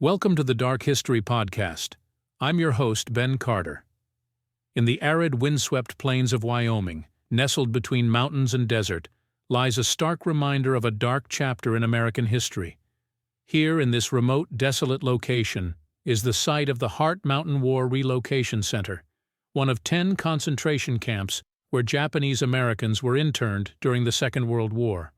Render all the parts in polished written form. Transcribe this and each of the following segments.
Welcome to the Dark History Podcast. I'm your host, Ben Carter. In the arid, windswept plains of Wyoming, nestled between mountains and desert, lies a stark reminder of a dark chapter in American history. Here, in this remote, desolate location, is the site of the Heart Mountain War Relocation Center, one of 10 concentration camps where Japanese Americans were interned during the Second World War.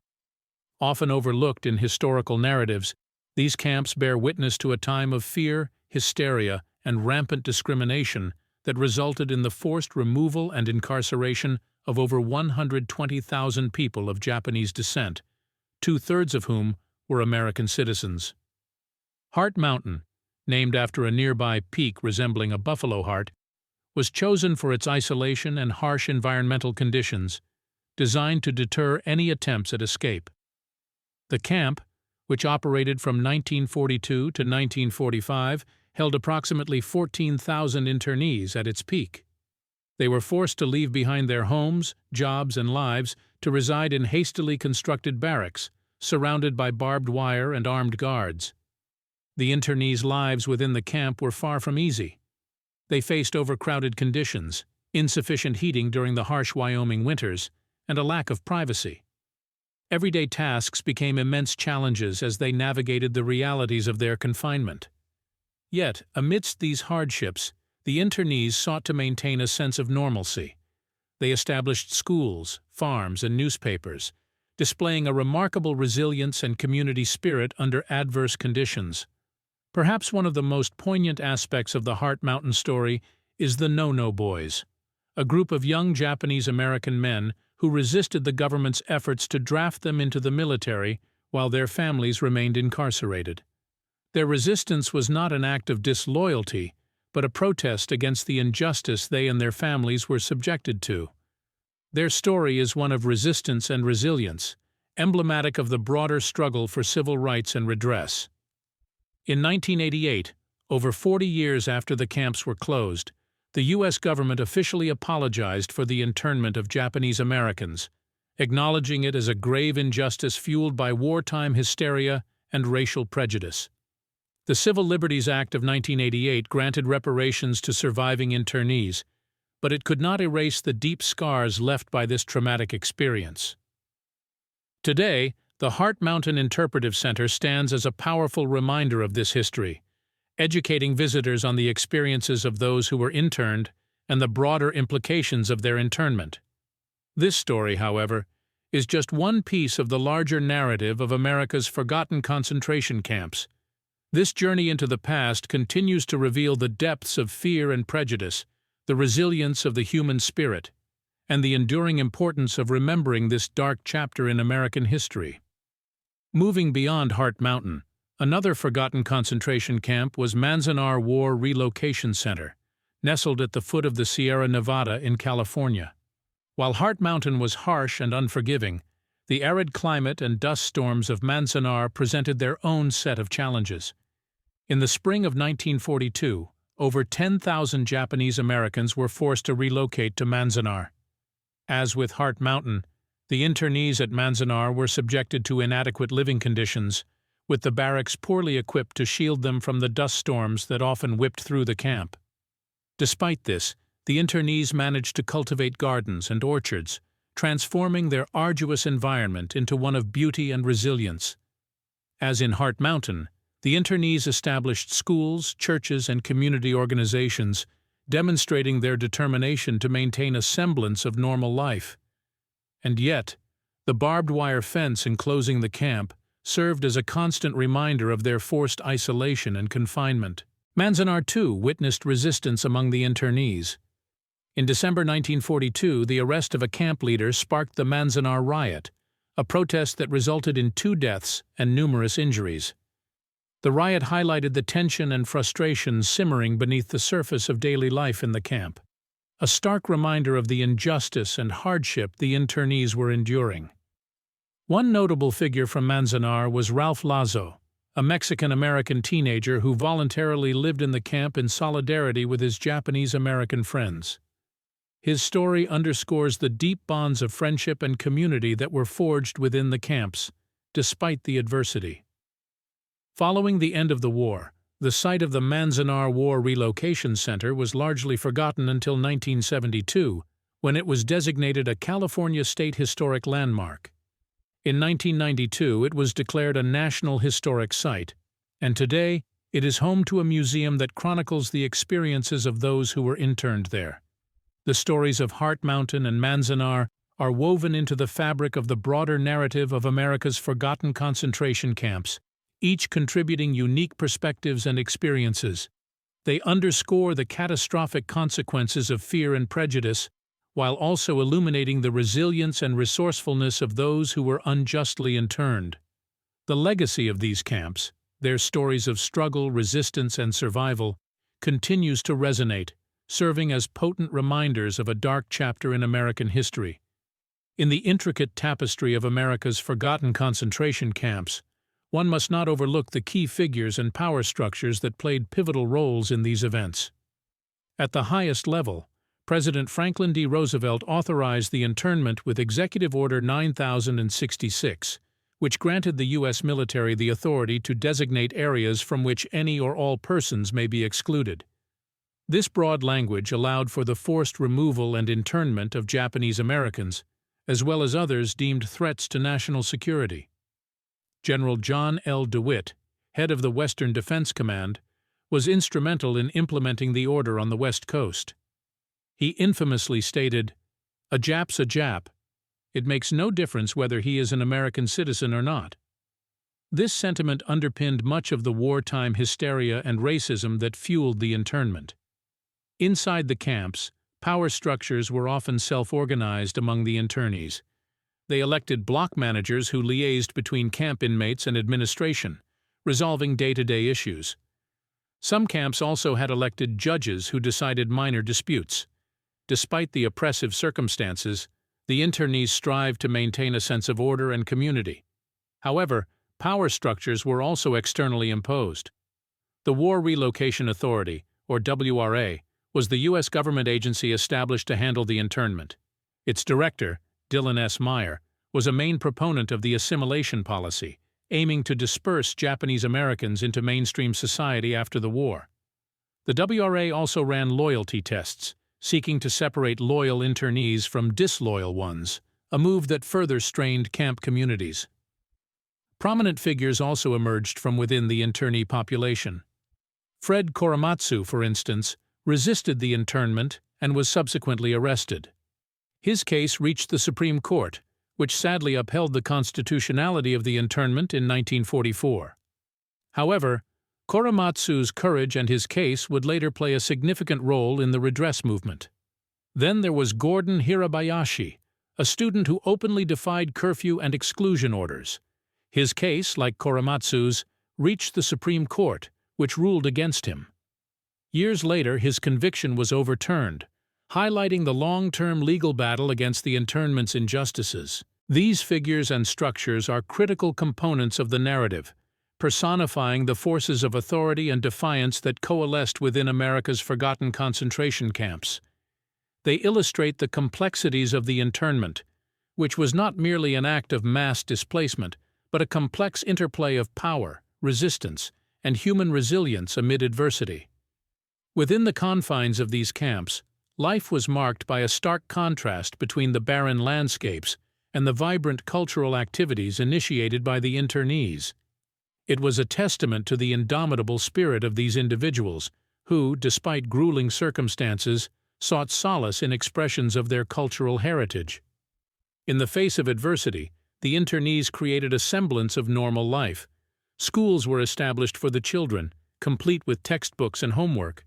Often overlooked in historical narratives, these camps bear witness to a time of fear, hysteria, and rampant discrimination that resulted in the forced removal and incarceration of over 120,000 people of Japanese descent, two-thirds of whom were American citizens. Heart Mountain, named after a nearby peak resembling a buffalo heart, was chosen for its isolation and harsh environmental conditions, designed to deter any attempts at escape. The camp, which operated from 1942 to 1945, held approximately 14,000 internees at its peak. They were forced to leave behind their homes, jobs, and lives to reside in hastily constructed barracks, surrounded by barbed wire and armed guards. The internees' lives within the camp were far from easy. They faced overcrowded conditions, insufficient heating during the harsh Wyoming winters, and a lack of privacy. Everyday tasks became immense challenges as they navigated the realities of their confinement. Yet, amidst these hardships, the internees sought to maintain a sense of normalcy. They established schools, farms, and newspapers, displaying a remarkable resilience and community spirit under adverse conditions. Perhaps one of the most poignant aspects of the Heart Mountain story is the No-No Boys, a group of young Japanese-American men who resisted the government's efforts to draft them into the military while their families remained incarcerated. Their resistance was not an act of disloyalty, but a protest against the injustice they and their families were subjected to. Their story is one of resistance and resilience, emblematic of the broader struggle for civil rights and redress. In 1988, over 40 years after the camps were closed, the U.S. government officially apologized for the internment of Japanese Americans, acknowledging it as a grave injustice fueled by wartime hysteria and racial prejudice. The Civil Liberties Act of 1988 granted reparations to surviving internees, but it could not erase the deep scars left by this traumatic experience. Today, the Heart Mountain Interpretive Center stands as a powerful reminder of this history, educating visitors on the experiences of those who were interned and the broader implications of their internment. This story, however, is just one piece of the larger narrative of America's forgotten concentration camps. This journey into the past continues to reveal the depths of fear and prejudice, the resilience of the human spirit, and the enduring importance of remembering this dark chapter in American history. Moving beyond Heart Mountain, another forgotten concentration camp was Manzanar War Relocation Center, nestled at the foot of the Sierra Nevada in California. While Heart Mountain was harsh and unforgiving, the arid climate and dust storms of Manzanar presented their own set of challenges. In the spring of 1942, over 10,000 Japanese Americans were forced to relocate to Manzanar. As with Heart Mountain, the internees at Manzanar were subjected to inadequate living conditions, with the barracks poorly equipped to shield them from the dust storms that often whipped through the camp. Despite this, the internees managed to cultivate gardens and orchards, transforming their arduous environment into one of beauty and resilience. As in Heart Mountain, the internees established schools, churches, and community organizations, demonstrating their determination to maintain a semblance of normal life. And yet, the barbed wire fence enclosing the camp served as a constant reminder of their forced isolation and confinement. Manzanar, too, witnessed resistance among the internees. In December 1942, the arrest of a camp leader sparked the Manzanar Riot, a protest that resulted in 2 deaths and numerous injuries. The riot highlighted the tension and frustration simmering beneath the surface of daily life in the camp, a stark reminder of the injustice and hardship the internees were enduring. One notable figure from Manzanar was Ralph Lazo, a Mexican-American teenager who voluntarily lived in the camp in solidarity with his Japanese-American friends. His story underscores the deep bonds of friendship and community that were forged within the camps, despite the adversity. Following the end of the war, The site of the Manzanar War Relocation Center was largely forgotten until 1972, when it was designated a California State Historic Landmark. In 1992, it was declared a National Historic Site, and today it is home to a museum that chronicles the experiences of those who were interned there. The stories of Heart Mountain and Manzanar are woven into the fabric of the broader narrative of America's forgotten concentration camps, each contributing unique perspectives and experiences. They underscore the catastrophic consequences of fear and prejudice, while also illuminating the resilience and resourcefulness of those who were unjustly interned. The legacy of these camps, their stories of struggle, resistance, and survival, continues to resonate, serving as potent reminders of a dark chapter in American history. In the intricate tapestry of America's forgotten concentration camps, one must not overlook the key figures and power structures that played pivotal roles in these events. At the highest level, President Franklin D. Roosevelt authorized the internment with Executive Order 9066, which granted the U.S. military the authority to designate areas from which any or all persons may be excluded. This broad language allowed for the forced removal and internment of Japanese Americans, as well as others deemed threats to national security. General John L. DeWitt, head of the Western Defense Command, was instrumental in implementing the order on the West Coast. He infamously stated, "A Jap's a Jap. It makes no difference whether he is an American citizen or not." This sentiment underpinned much of the wartime hysteria and racism that fueled the internment. Inside the camps, power structures were often self-organized among the internees. They elected block managers who liaised between camp inmates and administration, resolving day-to-day issues. Some camps also had elected judges who decided minor disputes. Despite the oppressive circumstances, the internees strived to maintain a sense of order and community. However, power structures were also externally imposed. The War Relocation Authority, or WRA, was the U.S. government agency established to handle the internment. Its director, Dylan S. Meyer, was a main proponent of the assimilation policy, aiming to disperse Japanese Americans into mainstream society after the war. The WRA also ran loyalty tests, seeking to separate loyal internees from disloyal ones, a move that further strained camp communities. Prominent figures also emerged from within the internee population. Fred Korematsu, for instance, resisted the internment and was subsequently arrested. His case reached the Supreme Court, which sadly upheld the constitutionality of the internment in 1944. However, Korematsu's courage and his case would later play a significant role in the redress movement. Then there was Gordon Hirabayashi, a student who openly defied curfew and exclusion orders. His case, like Korematsu's, reached the Supreme Court, which ruled against him. Years later, his conviction was overturned, highlighting the long-term legal battle against the internment's injustices. These figures and structures are critical components of the narrative, personifying the forces of authority and defiance that coalesced within America's forgotten concentration camps. They illustrate the complexities of the internment, which was not merely an act of mass displacement, but a complex interplay of power, resistance, and human resilience amid adversity. Within the confines of these camps, life was marked by a stark contrast between the barren landscapes and the vibrant cultural activities initiated by the internees. It was a testament to the indomitable spirit of these individuals who, despite grueling circumstances, sought solace in expressions of their cultural heritage. In the face of adversity, the internees created a semblance of normal life. Schools were established for the children, complete with textbooks and homework.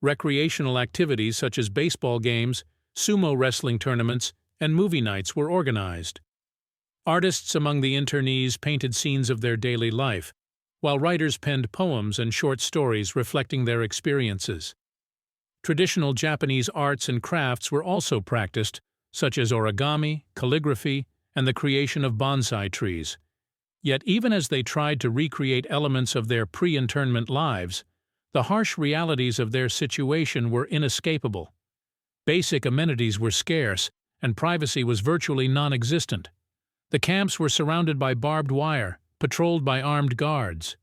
Recreational activities such as baseball games, sumo wrestling tournaments, and movie nights were organized. Artists among the internees painted scenes of their daily life, while writers penned poems and short stories reflecting their experiences. Traditional Japanese arts and crafts were also practiced, such as origami, calligraphy, and the creation of bonsai trees. Yet even as they tried to recreate elements of their pre-internment lives, the harsh realities of their situation were inescapable. Basic amenities were scarce, and privacy was virtually non-existent. The camps were surrounded by barbed wire, patrolled by armed guards.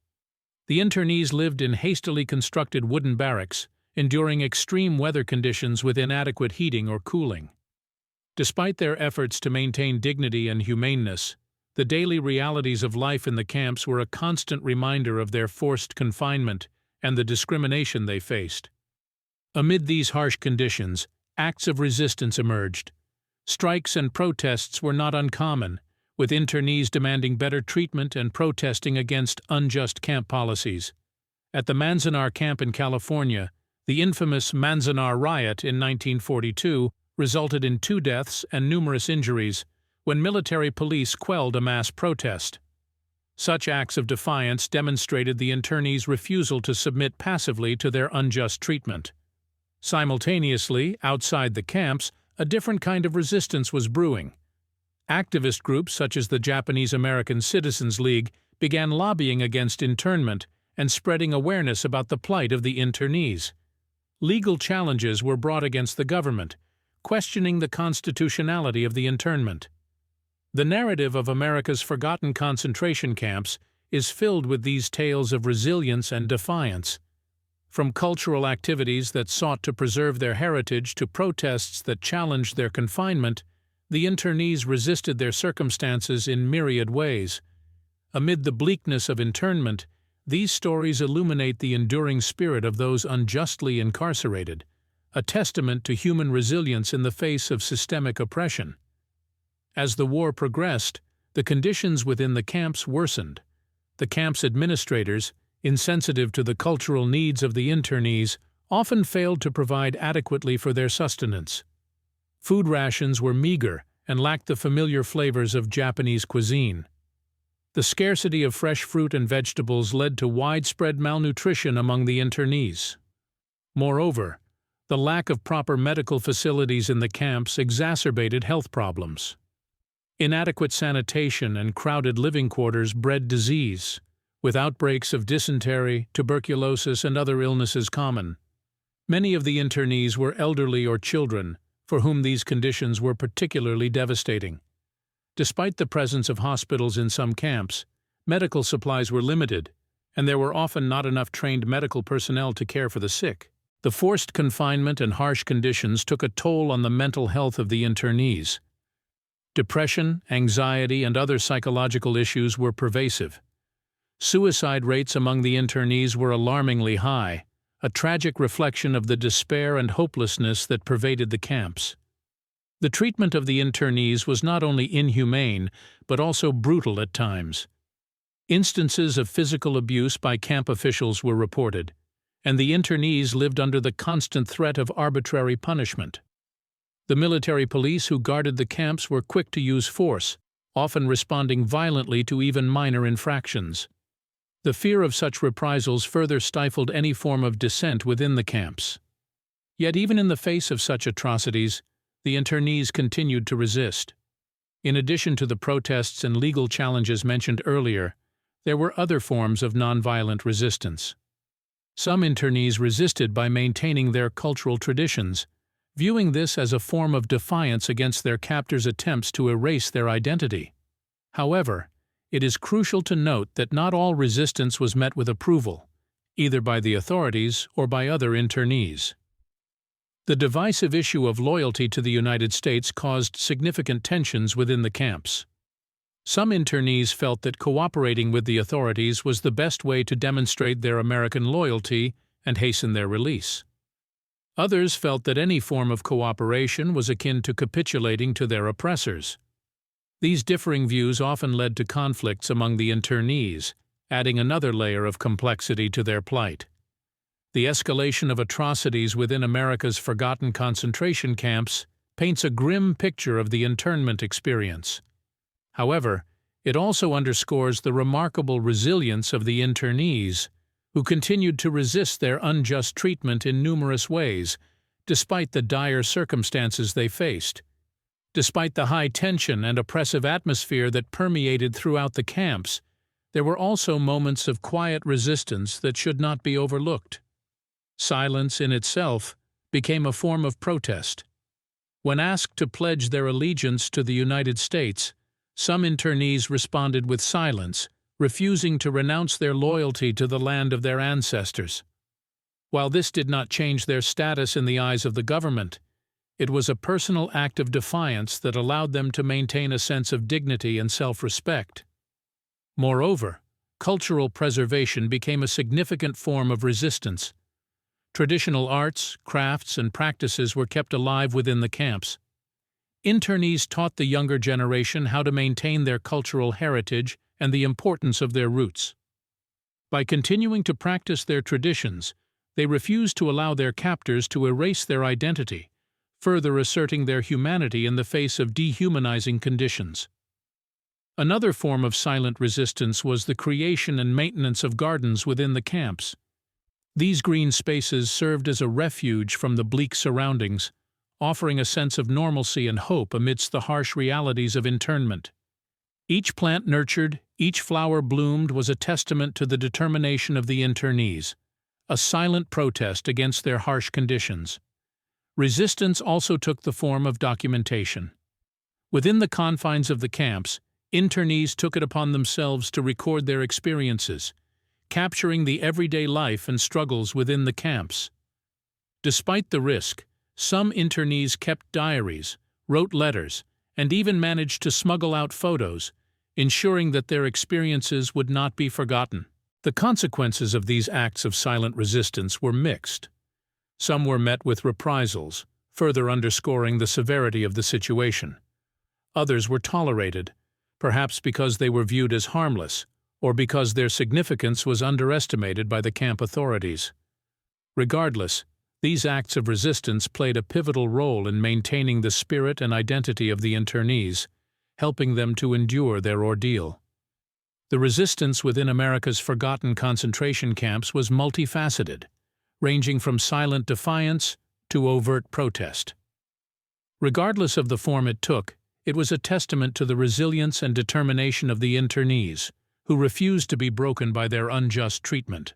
The internees lived in hastily constructed wooden barracks, enduring extreme weather conditions with inadequate heating or cooling. Despite their efforts to maintain dignity and humaneness, the daily realities of life in the camps were a constant reminder of their forced confinement and the discrimination they faced. Amid these harsh conditions, acts of resistance emerged. Strikes and protests were not uncommon, with internees demanding better treatment and protesting against unjust camp policies. At the Manzanar camp in California, the infamous Manzanar riot in 1942 resulted in 2 deaths and numerous injuries when military police quelled a mass protest. Such acts of defiance demonstrated the internees' refusal to submit passively to their unjust treatment. Simultaneously, outside the camps, a different kind of resistance was brewing. Activist groups such as the Japanese American Citizens League began lobbying against internment and spreading awareness about the plight of the internees. Legal challenges were brought against the government, questioning the constitutionality of the internment. The narrative of America's forgotten concentration camps is filled with these tales of resilience and defiance. From cultural activities that sought to preserve their heritage to protests that challenged their confinement, the internees resisted their circumstances in myriad ways. Amid the bleakness of internment, these stories illuminate the enduring spirit of those unjustly incarcerated, a testament to human resilience in the face of systemic oppression. As the war progressed, the conditions within the camps worsened. The camp's administrators, insensitive to the cultural needs of the internees, often failed to provide adequately for their sustenance. Food rations were meager and lacked the familiar flavors of Japanese cuisine. The scarcity of fresh fruit and vegetables led to widespread malnutrition among the internees. Moreover, the lack of proper medical facilities in the camps exacerbated health problems. Inadequate sanitation and crowded living quarters bred disease, with outbreaks of dysentery, tuberculosis, and other illnesses common. Many of the internees were elderly or children, for whom these conditions were particularly devastating. Despite the presence of hospitals in some camps, medical supplies were limited, and there were often not enough trained medical personnel to care for the sick. The forced confinement and harsh conditions took a toll on the mental health of the internees. Depression, anxiety, and other psychological issues were pervasive. Suicide rates among the internees were alarmingly high, a tragic reflection of the despair and hopelessness that pervaded the camps. The treatment of the internees was not only inhumane, but also brutal at times. Instances of physical abuse by camp officials were reported, and the internees lived under the constant threat of arbitrary punishment. The military police who guarded the camps were quick to use force, often responding violently to even minor infractions. The fear of such reprisals further stifled any form of dissent within the camps. Yet even in the face of such atrocities, the internees continued to resist. In addition to the protests and legal challenges mentioned earlier, there were other forms of nonviolent resistance. Some internees resisted by maintaining their cultural traditions, viewing this as a form of defiance against their captors' attempts to erase their identity. However, it is crucial to note that not all resistance was met with approval, either by the authorities or by other internees. The divisive issue of loyalty to the United States caused significant tensions within the camps. Some internees felt that cooperating with the authorities was the best way to demonstrate their American loyalty and hasten their release. Others felt that any form of cooperation was akin to capitulating to their oppressors. These differing views often led to conflicts among the internees, adding another layer of complexity to their plight. The escalation of atrocities within America's forgotten concentration camps paints a grim picture of the internment experience. However, it also underscores the remarkable resilience of the internees, who continued to resist their unjust treatment in numerous ways, despite the dire circumstances they faced. Despite the high tension and oppressive atmosphere that permeated throughout the camps, there were also moments of quiet resistance that should not be overlooked. Silence in itself became a form of protest. When asked to pledge their allegiance to the United States, some internees responded with silence, refusing to renounce their loyalty to the land of their ancestors. While this did not change their status in the eyes of the government, it was a personal act of defiance that allowed them to maintain a sense of dignity and self-respect. Moreover, cultural preservation became a significant form of resistance. Traditional arts, crafts, and practices were kept alive within the camps. Internees taught the younger generation how to maintain their cultural heritage and the importance of their roots. By continuing to practice their traditions, they refused to allow their captors to erase their identity, further asserting their humanity in the face of dehumanizing conditions. Another form of silent resistance was the creation and maintenance of gardens within the camps. These green spaces served as a refuge from the bleak surroundings, offering a sense of normalcy and hope amidst the harsh realities of internment. Each plant nurtured, each flower bloomed was a testament to the determination of the internees, a silent protest against their harsh conditions. Resistance also took the form of documentation. Within the confines of the camps, internees took it upon themselves to record their experiences, capturing the everyday life and struggles within the camps. Despite the risk, some internees kept diaries, wrote letters, and even managed to smuggle out photos, ensuring that their experiences would not be forgotten. The consequences of these acts of silent resistance were mixed. Some were met with reprisals, further underscoring the severity of the situation. Others were tolerated, perhaps because they were viewed as harmless, or because their significance was underestimated by the camp authorities. Regardless, these acts of resistance played a pivotal role in maintaining the spirit and identity of the internees, helping them to endure their ordeal. The resistance within America's forgotten concentration camps was multifaceted, ranging from silent defiance to overt protest. Regardless of the form it took, it was a testament to the resilience and determination of the internees, who refused to be broken by their unjust treatment.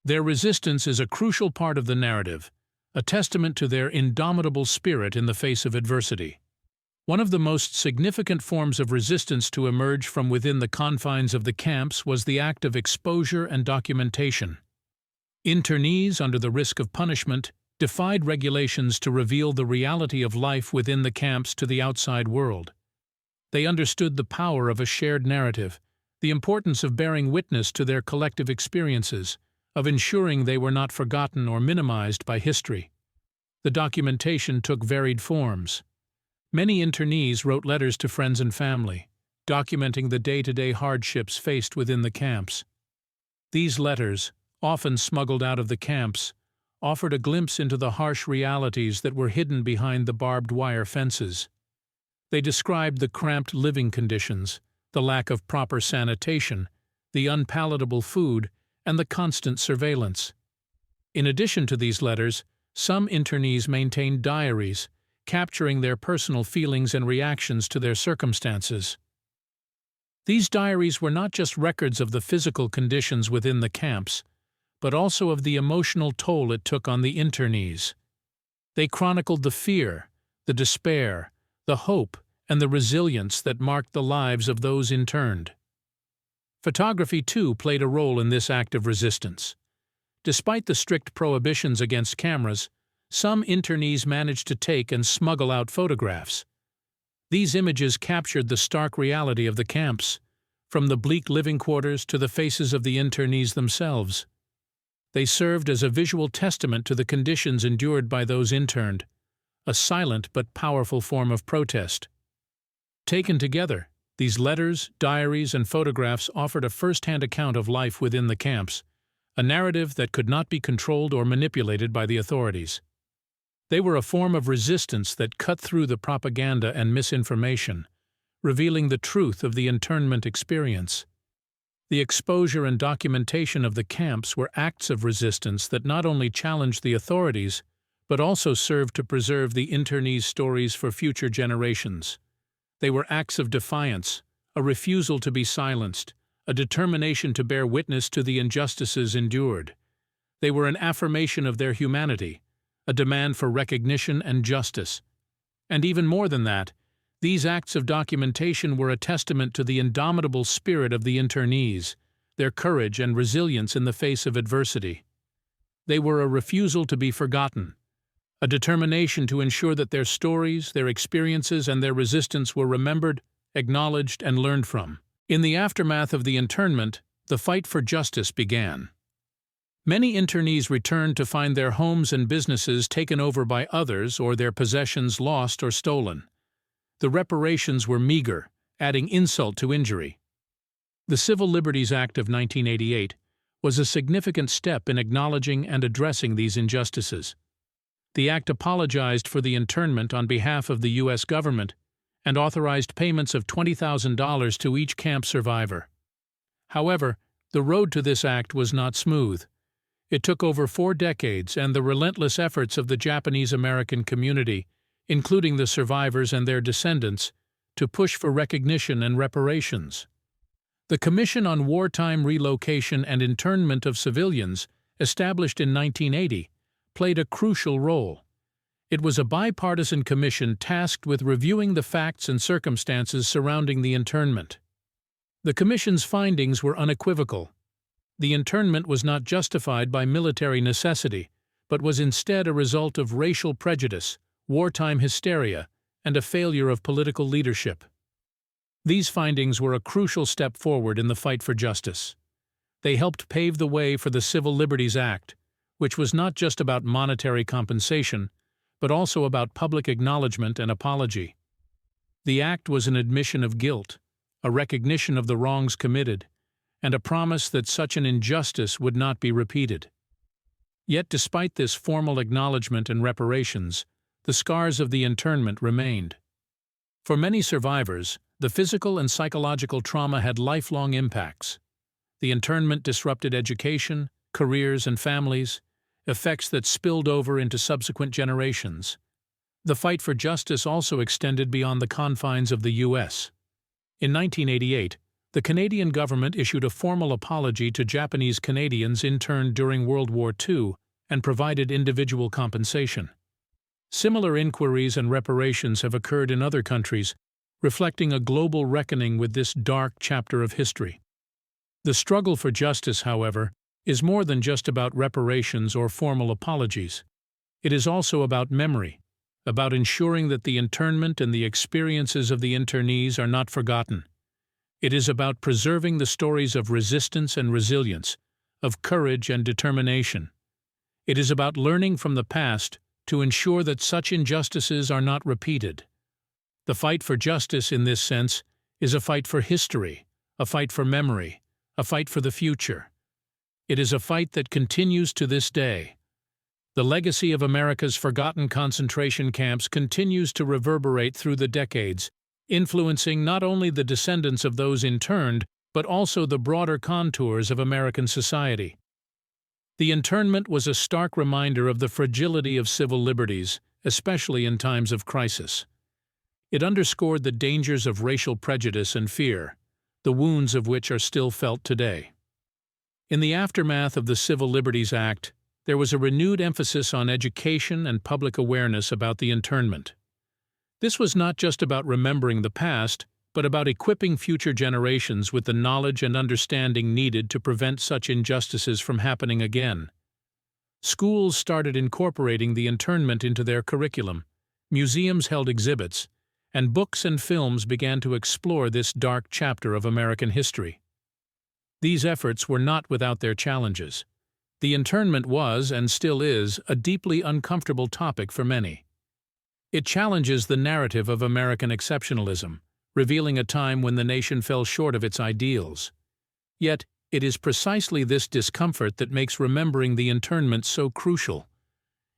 Their resistance is a crucial part of the narrative, a testament to their indomitable spirit in the face of adversity. One of the most significant forms of resistance to emerge from within the confines of the camps was the act of exposure and documentation. Internees, under the risk of punishment, defied regulations to reveal the reality of life within the camps to the outside world. They understood the power of a shared narrative, the importance of bearing witness to their collective experiences, of ensuring they were not forgotten or minimized by history. The documentation took varied forms. Many internees wrote letters to friends and family, documenting the day-to-day hardships faced within the camps. These letters, often smuggled out of the camps, offered a glimpse into the harsh realities that were hidden behind the barbed wire fences. They described the cramped living conditions, the lack of proper sanitation, the unpalatable food, and the constant surveillance. In addition to these letters, some internees maintained diaries, capturing their personal feelings and reactions to their circumstances. These diaries were not just records of the physical conditions within the camps, but also of the emotional toll it took on the internees. They chronicled the fear, the despair, the hope, and the resilience that marked the lives of those interned. Photography, too, played a role in this act of resistance. Despite the strict prohibitions against cameras, some internees managed to take and smuggle out photographs. These images captured the stark reality of the camps, from the bleak living quarters to the faces of the internees themselves. They served as a visual testament to the conditions endured by those interned, a silent but powerful form of protest. Taken together, these letters, diaries, and photographs offered a first-hand account of life within the camps, a narrative that could not be controlled or manipulated by the authorities. They were a form of resistance that cut through the propaganda and misinformation, revealing the truth of the internment experience. The exposure and documentation of the camps were acts of resistance that not only challenged the authorities, but also served to preserve the internees' stories for future generations. They were acts of defiance, a refusal to be silenced, a determination to bear witness to the injustices endured. They were an affirmation of their humanity, a demand for recognition and justice. And even more than that, These acts of documentation were a testament to the indomitable spirit of the internees, their courage and resilience in the face of adversity. They were a refusal to be forgotten, a determination to ensure that their stories, their experiences, and their resistance were remembered, acknowledged, and learned from. In the aftermath of the internment, the fight for justice began. Many internees returned to find their homes and businesses taken over by others or their possessions lost or stolen. The reparations were meager, adding insult to injury. The Civil Liberties Act of 1988 was a significant step in acknowledging and addressing these injustices. The act apologized for the internment on behalf of the U.S. government and authorized payments of $20,000 to each camp survivor. However, the road to this act was not smooth. It took over 4 decades and the relentless efforts of the Japanese-American community, including the survivors and their descendants, to push for recognition and reparations. The Commission on Wartime Relocation and Internment of Civilians, established in 1980, played a crucial role. It was a bipartisan commission tasked with reviewing the facts and circumstances surrounding the internment. The commission's findings were unequivocal. The internment was not justified by military necessity, but was instead a result of racial prejudice, wartime hysteria, and a failure of political leadership. These findings were a crucial step forward in the fight for justice. They helped pave the way for the Civil Liberties Act, which was not just about monetary compensation, but also about public acknowledgement and apology. The act was an admission of guilt, a recognition of the wrongs committed, and a promise that such an injustice would not be repeated. Yet despite this formal acknowledgement and reparations, the scars of the internment remained. For many survivors, the physical and psychological trauma had lifelong impacts. The internment disrupted education, careers, and families, effects that spilled over into subsequent generations. The fight for justice also extended beyond the confines of the U.S. In 1988, the Canadian government issued a formal apology to Japanese Canadians interned during World War II and provided individual compensation. Similar inquiries and reparations have occurred in other countries, reflecting a global reckoning with this dark chapter of history. The struggle for justice, however, is more than just about reparations or formal apologies. It is also about memory, about ensuring that the internment and the experiences of the internees are not forgotten. It is about preserving the stories of resistance and resilience, of courage and determination. It is about learning from the past to ensure that such injustices are not repeated. The fight for justice, in this sense, is a fight for history, a fight for memory, a fight for the future. It is a fight that continues to this day. The legacy of America's forgotten concentration camps continues to reverberate through the decades, influencing not only the descendants of those interned, but also the broader contours of American society. The internment was a stark reminder of the fragility of civil liberties, especially in times of crisis. It underscored the dangers of racial prejudice and fear, the wounds of which are still felt today. In the aftermath of the Civil Liberties Act, there was a renewed emphasis on education and public awareness about the internment. This was not just about remembering the past, but about equipping future generations with the knowledge and understanding needed to prevent such injustices from happening again. Schools started incorporating the internment into their curriculum, museums held exhibits, and books and films began to explore this dark chapter of American history. These efforts were not without their challenges. The internment was, and still is, a deeply uncomfortable topic for many. It challenges the narrative of American exceptionalism, revealing a time when the nation fell short of its ideals. Yet, it is precisely this discomfort that makes remembering the internment so crucial.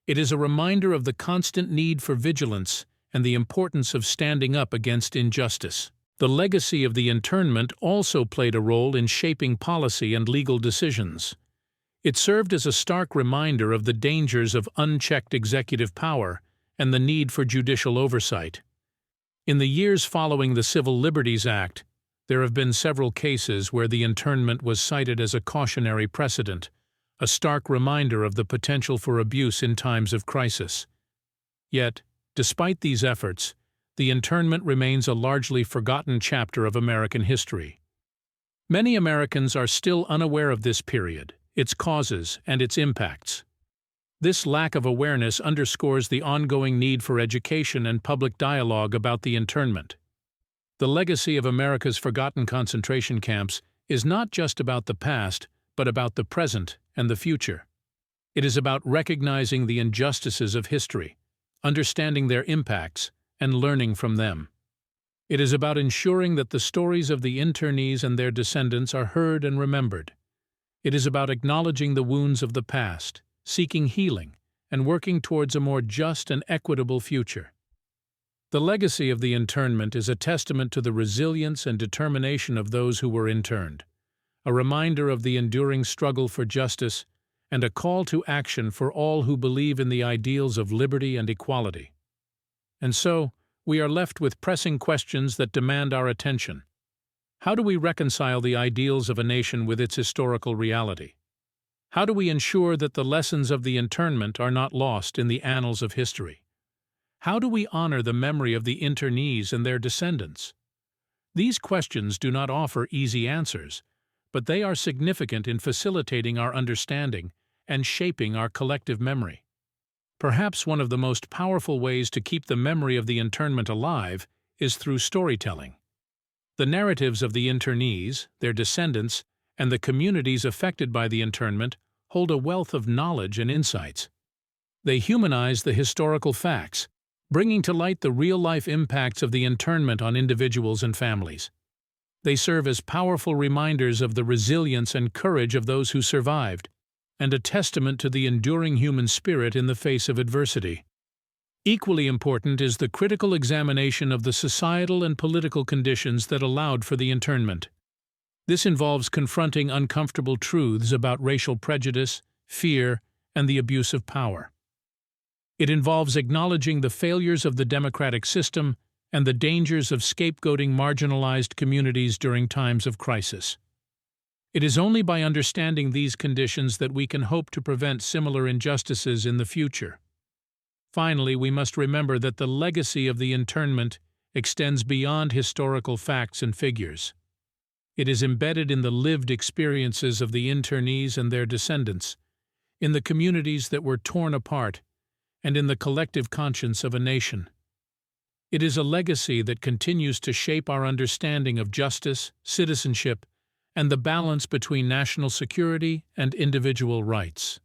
It is a reminder of the constant need for vigilance and the importance of standing up against injustice. The legacy of the internment also played a role in shaping policy and legal decisions. It served as a stark reminder of the dangers of unchecked executive power and the need for judicial oversight. In the years following the Civil Liberties Act, there have been several cases where the internment was cited as a cautionary precedent, a stark reminder of the potential for abuse in times of crisis. Yet, despite these efforts, the internment remains a largely forgotten chapter of American history. Many Americans are still unaware of this period, its causes, and its impacts. This lack of awareness underscores the ongoing need for education and public dialogue about the internment. The legacy of America's forgotten concentration camps is not just about the past, but about the present and the future. It is about recognizing the injustices of history, understanding their impacts, and learning from them. It is about ensuring that the stories of the internees and their descendants are heard and remembered. It is about acknowledging the wounds of the past, seeking healing, and working towards a more just and equitable future. The legacy of the internment is a testament to the resilience and determination of those who were interned, a reminder of the enduring struggle for justice, and a call to action for all who believe in the ideals of liberty and equality. And so, we are left with pressing questions that demand our attention. How do we reconcile the ideals of a nation with its historical reality? How do we ensure that the lessons of the internment are not lost in the annals of history? How do we honor the memory of the internees and their descendants? These questions do not offer easy answers, but they are significant in facilitating our understanding and shaping our collective memory. Perhaps one of the most powerful ways to keep the memory of the internment alive is through storytelling. The narratives of the internees, their descendants, and the communities affected by the internment hold a wealth of knowledge and insights. They humanize the historical facts, bringing to light the real-life impacts of the internment on individuals and families. They serve as powerful reminders of the resilience and courage of those who survived, and a testament to the enduring human spirit in the face of adversity. Equally important is the critical examination of the societal and political conditions that allowed for the internment. This involves confronting uncomfortable truths about racial prejudice, fear, and the abuse of power. It involves acknowledging the failures of the democratic system and the dangers of scapegoating marginalized communities during times of crisis. It is only by understanding these conditions that we can hope to prevent similar injustices in the future. Finally, we must remember that the legacy of the internment extends beyond historical facts and figures. It is embedded in the lived experiences of the internees and their descendants, in the communities that were torn apart, and in the collective conscience of a nation. It is a legacy that continues to shape our understanding of justice, citizenship, and the balance between national security and individual rights.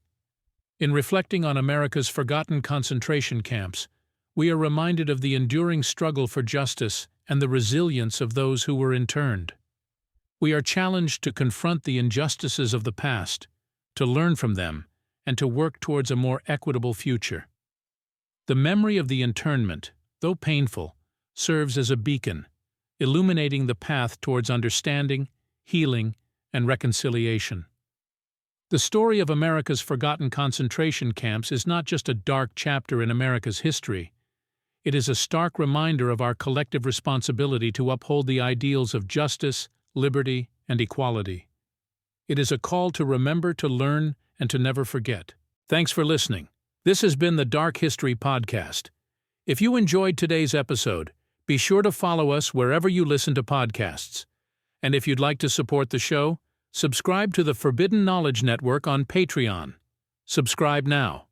In reflecting on America's forgotten concentration camps, we are reminded of the enduring struggle for justice and the resilience of those who were interned. We are challenged to confront the injustices of the past, to learn from them, and to work towards a more equitable future. The memory of the internment, though painful, serves as a beacon, illuminating the path towards understanding, healing, and reconciliation. The story of America's forgotten concentration camps is not just a dark chapter in America's history. It is a stark reminder of our collective responsibility to uphold the ideals of justice, liberty, and equality. It is a call to remember, to learn, and to never forget. Thanks for listening. This has been the Dark History Podcast. If you enjoyed today's episode, be sure to follow us wherever you listen to podcasts. And if you'd like to support the show, subscribe to the Forbidden Knowledge Network on Patreon. Subscribe now.